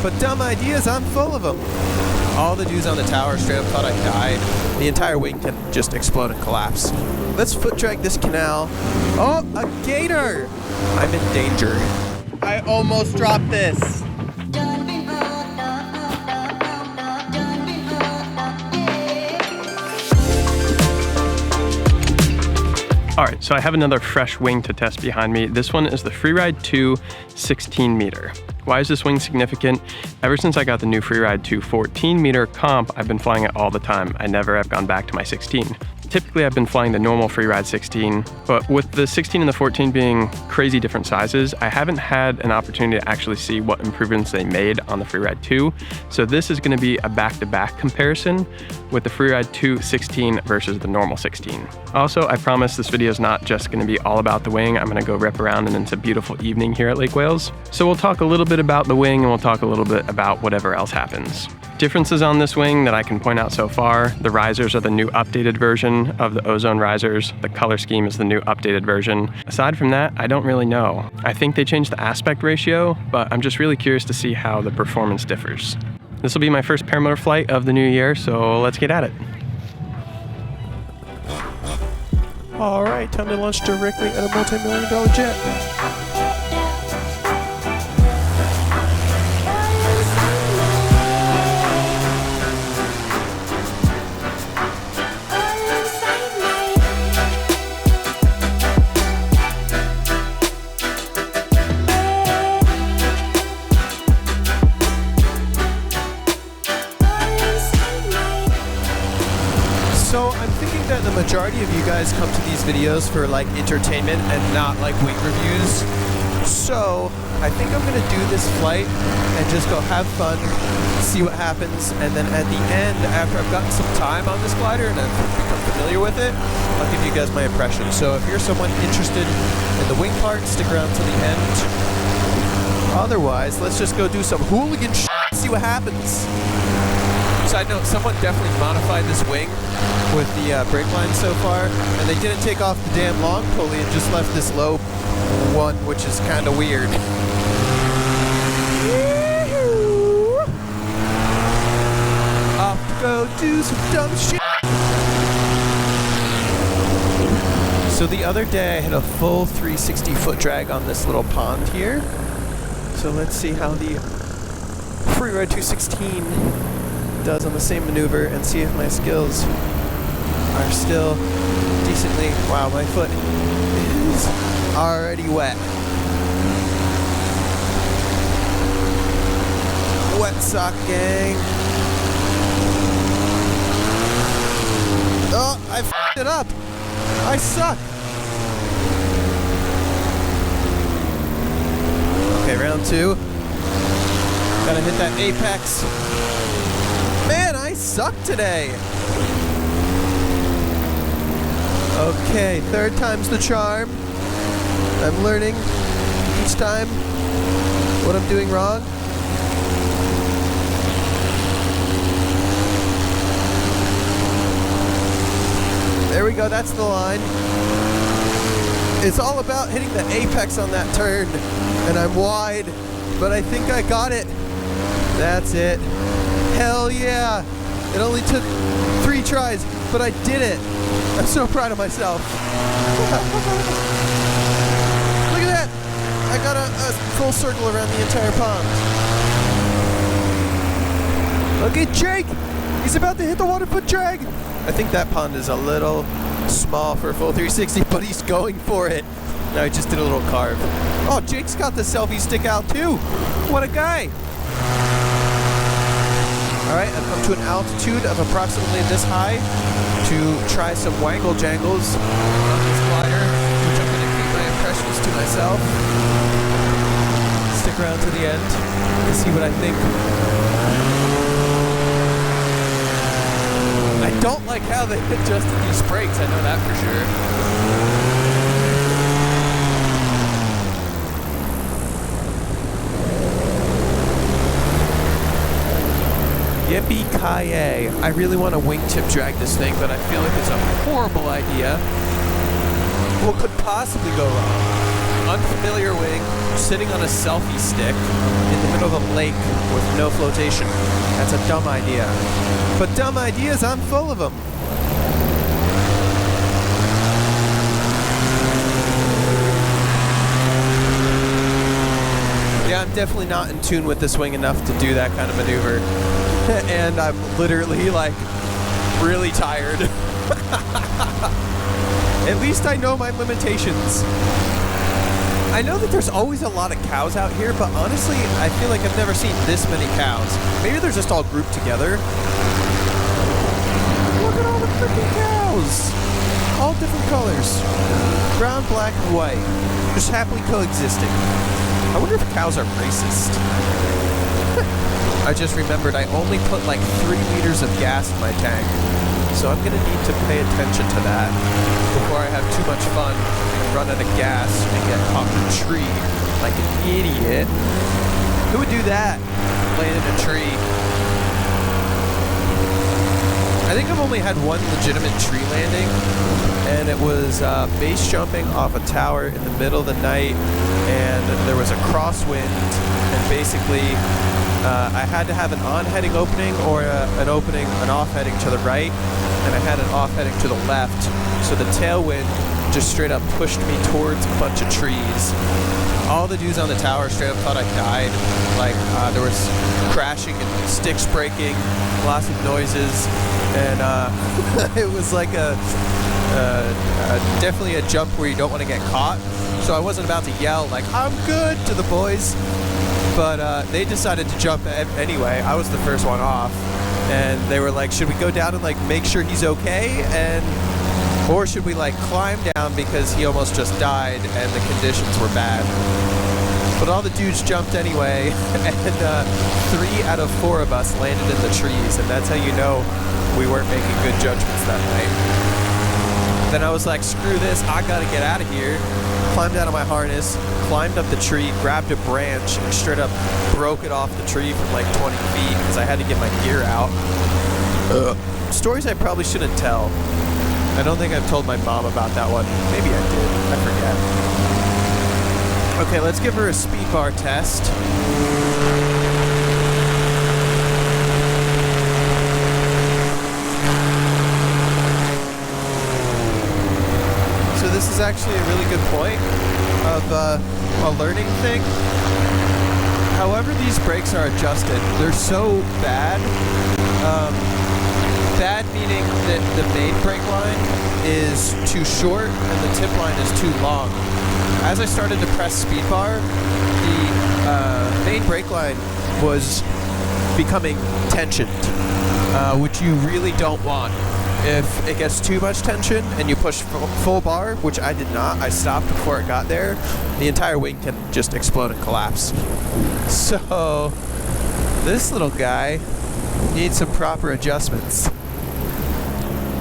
But dumb ideas, I'm full of them. All the dudes on the tower straight up thought I'd die. The entire wing can just explode and collapse. Let's foot drag this canal. Oh, a gator! I'm in danger. I almost dropped this. Alright, so I have another fresh wing to test behind me. This one is the Freeride 2 16 meter. Why is this wing significant? Ever since I got the new Freeride 2 14 meter comp, I've been flying it all the time. I never have gone back to my 16. Typically, I've been flying the normal Freeride 16, but with the 16 and the 14 being crazy different sizes, I haven't had an opportunity to actually see what improvements they made on the Freeride 2. So this is going to be a back-to-back comparison with the Freeride 2 16 versus the normal 16. Also, I promise this video is not just going to be all about the wing. I'm going to go rip around and it's a beautiful evening here at Lake Wales. So we'll talk a little bit about the wing and we'll talk a little bit about whatever else happens. Differences on this wing that I can point out so far: the risers are the new updated version of the ozone risers. The color scheme is the new updated version. Aside from that, I don't really know. I think they changed the aspect ratio, but I'm just really curious to see how the performance differs. This will be my first paramotor flight of the new year, so let's get at it. All right, time to launch directly at a multi-million-dollar jet. So I'm thinking that the majority of you guys come to these videos for like entertainment and not like wing reviews. So I think I'm gonna do this flight and just go have fun, see what happens, and then at the end, after I've gotten some time on this glider and I've become familiar with it, I'll give you guys my impression. So if you're someone interested in the wing part, stick around till the end. Otherwise, let's just go do some hooligan shit, see what happens. Side note, someone definitely modified this wing with the brake line so far, and they didn't take off the damn long pulley and just left this low one, which is kind of weird. Off to go do some dumb shit. So the other day I had a full 360 foot drag on this little pond here. So let's see how the Freeride 216 does on the same maneuver and see if my skills are still decently. Wow, my foot is already wet. Wet sock gang. Oh, I f***ed it up. I suck. Okay, round two. Gotta hit that apex. Man, I suck today. Okay, third time's the charm. I'm learning each time what I'm doing wrong. There we go, that's the line. It's all about hitting the apex on that turn, and I'm wide, but I think I got it. That's it. Hell yeah! It only took 3 tries, but I did it! I'm so proud of myself. Look at that! I got a full circle around the entire pond. Look at Jake! He's about to hit the water foot drag! I think that pond is a little small for a full 360, but he's going for it. No, he just did a little carve. Oh, Jake's got the selfie stick out too! What a guy! Alright, I've come to an altitude of approximately this high to try some wangle jangles on this glider, which I'm going to keep my impressions to myself. Stick around to the end to see what I think. I don't like how they adjusted these brakes, I know that for sure. Yippee-ki-yay. I really want to wingtip drag this thing, but I feel like it's a horrible idea. What could possibly go wrong? Unfamiliar wing, sitting on a selfie stick in the middle of a lake with no flotation. That's a dumb idea. But dumb ideas, I'm full of them. Yeah, I'm definitely not in tune with this wing enough to do that kind of maneuver. And I'm literally, like, really tired. At least I know my limitations. I know that there's always a lot of cows out here, but honestly, I feel like I've never seen this many cows. Maybe they're just all grouped together. Look at all the freaking cows! All different colors. Brown, black, and white. Just happily coexisting. I wonder if cows are racist. I just remembered I only put like 3 liters of gas in my tank. So I'm going to need to pay attention to that before I have too much fun and run out of gas and get caught in a tree like an idiot. Who would do that? Land in a tree. I think I've only had one legitimate tree landing, and it was base jumping off a tower in the middle of the night, and there was a crosswind, and basically I had to have an on-heading opening or an off-heading to the right, and I had an off-heading to the left, so the tailwind just straight up pushed me towards a bunch of trees. All the dudes on the tower straight up thought I died. Like, there was crashing and sticks breaking, lots of noises, and it was like definitely a jump where you don't want to get caught. So I wasn't about to yell like, "I'm good" to the boys, but they decided to jump anyway. I was the first one off, and they were like, "Should we go down and like make sure he's okay, or should we like climb down because he almost just died and the conditions were bad?" But all the dudes jumped anyway, and 3 out of 4 of us landed in the trees, and that's how you know we weren't making good judgments that night. Then I was like, screw this, I gotta get out of here. Climbed out of my harness, climbed up the tree, grabbed a branch, and straight up broke it off the tree from like 20 feet because I had to get my gear out. Stories I probably shouldn't tell. I don't think I've told my mom about that one. Maybe I did. I forget. Okay, let's give her a speed bar test. So this is actually a really good point of a learning thing. However these brakes are adjusted, they're so bad. Bad meaning that the main brake line is too short and the tip line is too long. As I started to press speed bar, the main brake line was becoming tensioned, which you really don't want. If it gets too much tension and you push full bar, which I did not, I stopped before it got there, the entire wing can just explode and collapse. So this little guy needs some proper adjustments.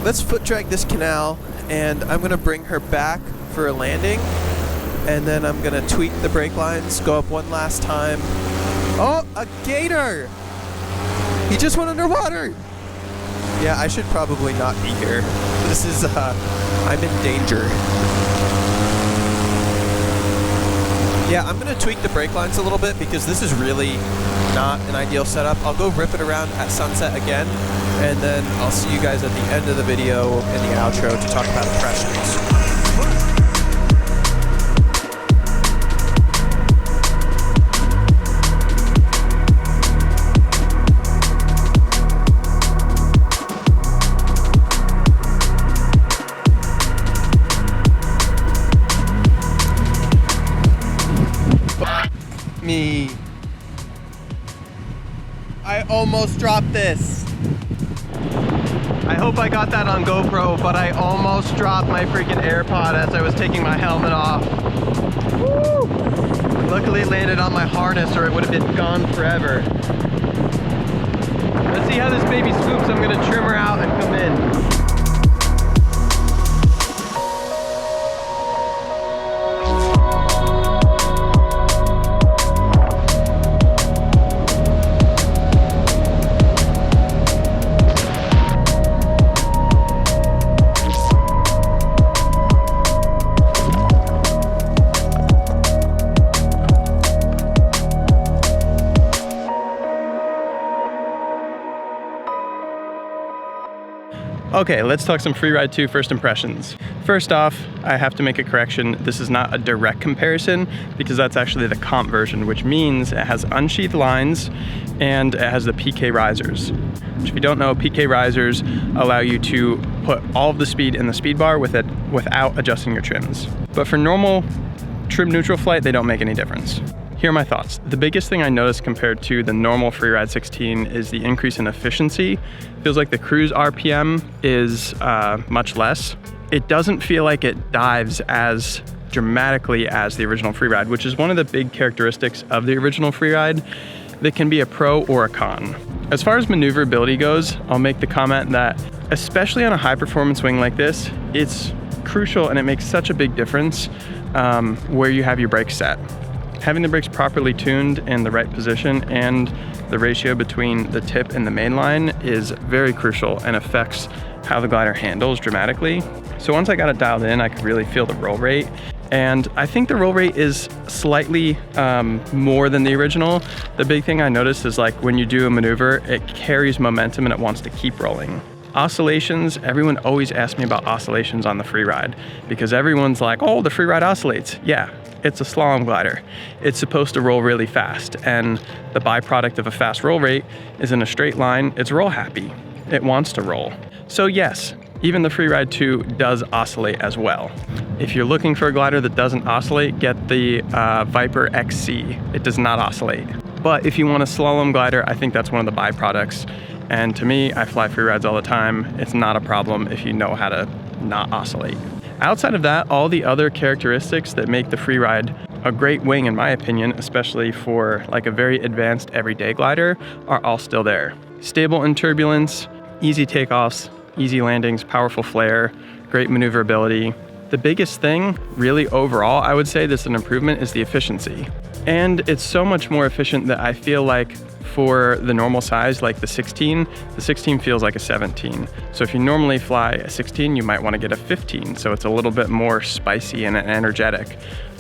Let's foot drag this canal, and I'm going to bring her back for a landing, and then I'm going to tweak the brake lines, go up one last time. Oh, a gator! He just went underwater! Yeah, I should probably not be here. This is, I'm in danger. Yeah, I'm going to tweak the brake lines a little bit because this is really not an ideal setup. I'll go rip it around at sunset again, and then I'll see you guys at the end of the video in the outro to talk about impressions. Me. I almost dropped this. I hope I got that on GoPro, but I almost dropped my freaking AirPod as I was taking my helmet off. Woo! Luckily it landed on my harness or it would have been gone forever. Let's see how this baby scoops. I'm gonna trim her out and come in. Okay, let's talk some Freeride 2 first impressions. First off, I have to make a correction. This is not a direct comparison because that's actually the comp version, which means it has unsheathed lines and it has the PK risers. Which, if you don't know, PK risers allow you to put all of the speed in the speed bar without adjusting your trims. But for normal trim neutral flight, they don't make any difference. Here are my thoughts. The biggest thing I noticed compared to the normal Freeride 16 is the increase in efficiency. Feels like the cruise RPM is much less. It doesn't feel like it dives as dramatically as the original Freeride, which is one of the big characteristics of the original Freeride that can be a pro or a con. As far as maneuverability goes, I'll make the comment that especially on a high performance wing like this, it's crucial and it makes such a big difference where you have your brakes set. Having the brakes properly tuned in the right position and the ratio between the tip and the main line is very crucial and affects how the glider handles dramatically. So once I got it dialed in, I could really feel the roll rate. And I think the roll rate is slightly more than the original. The big thing I noticed is like when you do a maneuver, it carries momentum and it wants to keep rolling. Oscillations, everyone always asks me about oscillations on the Freeride because everyone's like, oh, the Freeride oscillates. Yeah, it's a slalom glider. It's supposed to roll really fast, and the byproduct of a fast roll rate is in a straight line, it's roll happy. It wants to roll. So yes, even the Freeride 2 does oscillate as well. If you're looking for a glider that doesn't oscillate, get the Viper XC. It does not oscillate. But if you want a slalom glider, I think that's one of the byproducts. And to me, I fly Freerides all the time. It's not a problem if you know how to not oscillate. Outside of that, all the other characteristics that make the Freeride a great wing, in my opinion, especially for like a very advanced everyday glider, are all still there. Stable in turbulence, easy takeoffs, easy landings, powerful flare, great maneuverability. The biggest thing, really overall, I would say that's an improvement, is the efficiency. And it's so much more efficient that I feel like for the normal size, like the 16 feels like a 17. So if you normally fly a 16, you might want to get a 15, so it's a little bit more spicy and energetic.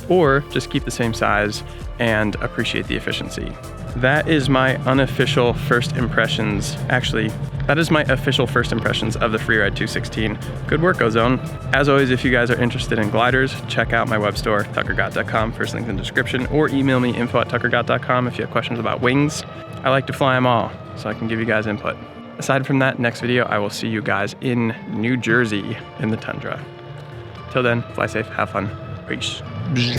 Or just keep the same size and appreciate the efficiency. That is my unofficial first impressions. Actually, that is my official first impressions of the Freeride 216. Good work, Ozone. As always, if you guys are interested in gliders, check out my web store, tuckergott.com, first link in the description, or email me info@tuckergott.com if you have questions about wings. I like to fly them all, so I can give you guys input. Aside from that, next video, I will see you guys in New Jersey in the tundra. Till then, fly safe, have fun. Peace.